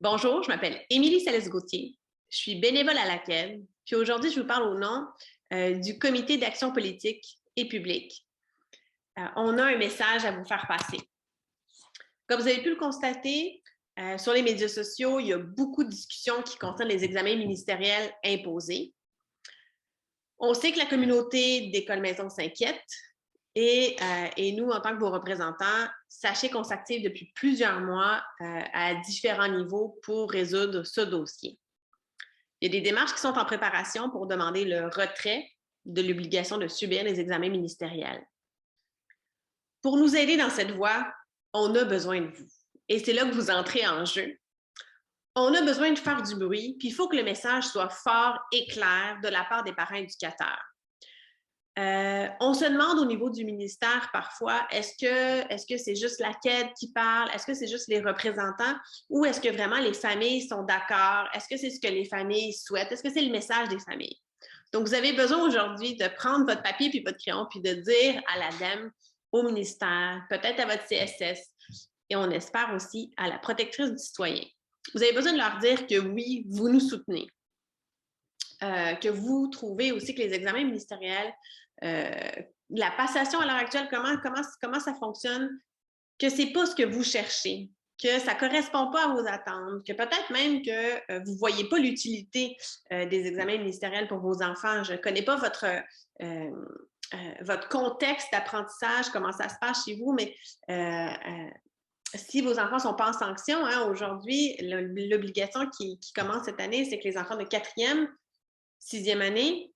Bonjour, je m'appelle Émilie Salès-Gauthier. Je suis bénévole à la CAID. Puis aujourd'hui, je vous parle au nom du Comité d'action politique et publique. On a un message à vous faire passer. Comme vous avez pu le constater, sur les médias sociaux, il y a beaucoup de discussions qui concernent les examens ministériels imposés. On sait que la communauté d'école maison s'inquiète et nous, en tant que vos représentants, sachez qu'on s'active depuis plusieurs mois à différents niveaux pour résoudre ce dossier. Il y a des démarches qui sont en préparation pour demander le retrait de l'obligation de subir les examens ministériels. Pour nous aider dans cette voie, on a besoin de vous. Et c'est là que vous entrez en jeu. On a besoin de faire du bruit, puis il faut que le message soit fort et clair de la part des parents éducateurs. On se demande au niveau du ministère parfois, est-ce que c'est juste la CAID qui parle? Est-ce que c'est juste les représentants? Ou est-ce que vraiment les familles sont d'accord? Est-ce que c'est ce que les familles souhaitent? Est-ce que c'est le message des familles? Donc, vous avez besoin aujourd'hui de prendre votre papier puis votre crayon puis de dire à l'ADEME, au ministère, peut-être à votre CSS et on espère aussi à la protectrice du citoyen. Vous avez besoin de leur dire que oui, vous nous soutenez. Que vous trouvez aussi que les examens ministériels, la passation à l'heure actuelle, comment ça fonctionne, que ce n'est pas ce que vous cherchez, que ça ne correspond pas à vos attentes, que peut-être même que vous ne voyez pas l'utilité des examens ministériels pour vos enfants. Je ne connais pas votre contexte d'apprentissage, comment ça se passe chez vous, mais si vos enfants ne sont pas en sanction, aujourd'hui, l'obligation qui commence cette année, c'est que les enfants de 4e, 6e année,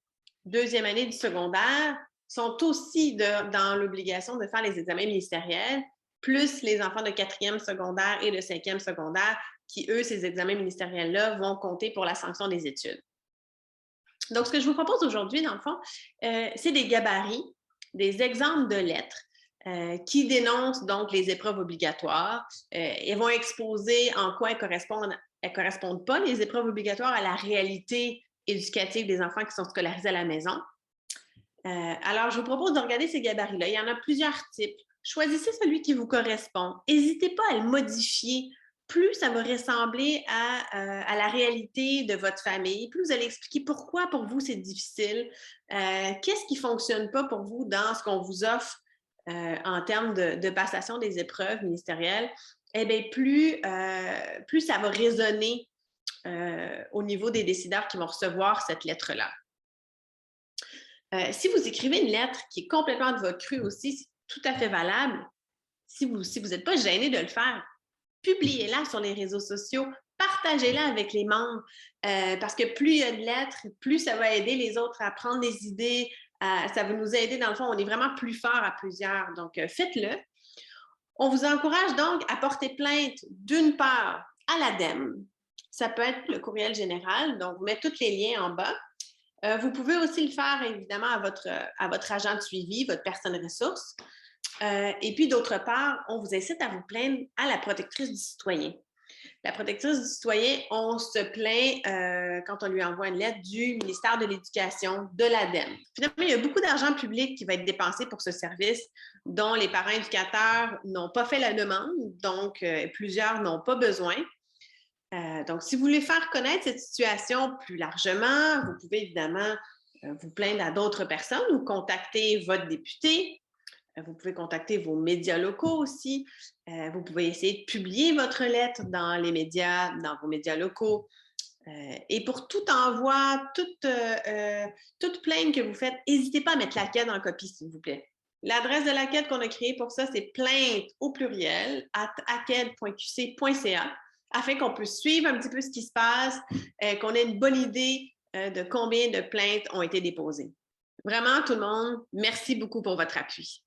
2e année du secondaire sont aussi dans l'obligation de faire les examens ministériels, plus les enfants de 4e secondaire et de 5e secondaire qui, eux, ces examens ministériels-là vont compter pour la sanction des études. Donc, ce que je vous propose aujourd'hui, dans le fond, c'est des gabarits, des exemples de lettres qui dénoncent donc les épreuves obligatoires. Elles vont exposer en quoi elles correspondent pas, les épreuves obligatoires, à la réalité éducative des enfants qui sont scolarisés à la maison. Alors, je vous propose de regarder ces gabarits-là. Il y en a plusieurs types. Choisissez celui qui vous correspond. N'hésitez pas à le modifier. Plus ça va ressembler à la réalité de votre famille, plus vous allez expliquer pourquoi pour vous c'est difficile, qu'est-ce qui ne fonctionne pas pour vous dans ce qu'on vous offre en termes de passation des épreuves ministérielles, eh bien, plus ça va résonner au niveau des décideurs qui vont recevoir cette lettre-là. Si vous écrivez une lettre qui est complètement de votre cru aussi, c'est tout à fait valable. Si vous n'êtes pas gêné de le faire, publiez-la sur les réseaux sociaux, partagez-la avec les membres, parce que plus il y a de lettres, plus ça va aider les autres à prendre des idées, ça va nous aider, dans le fond, on est vraiment plus fort à plusieurs, donc faites-le. On vous encourage donc à porter plainte d'une part à l'ADEME, ça peut être le courriel général, donc mettre tous les liens en bas. Vous pouvez aussi le faire, évidemment, à votre agent de suivi, votre personne ressource. Et puis, d'autre part, on vous incite à vous plaindre à la protectrice du citoyen. La protectrice du citoyen, on se plaint quand on lui envoie une lettre du ministère de l'Éducation, de l'ADEME. Finalement, il y a beaucoup d'argent public qui va être dépensé pour ce service dont les parents éducateurs n'ont pas fait la demande, donc plusieurs n'ont pas besoin. Donc, si vous voulez faire connaître cette situation plus largement, vous pouvez évidemment vous plaindre à d'autres personnes ou contacter votre député. Vous pouvez contacter vos médias locaux aussi. Vous pouvez essayer de publier votre lettre dans les médias, dans vos médias locaux. Et pour tout envoi, toute plainte que vous faites, n'hésitez pas à mettre la CAID en copie, s'il vous plaît. L'adresse de la CAID qu'on a créée pour ça, c'est plainte au pluriel @acad.qc.ca afin qu'on puisse suivre un petit peu ce qui se passe, qu'on ait une bonne idée de combien de plaintes ont été déposées. Vraiment, tout le monde, merci beaucoup pour votre appui.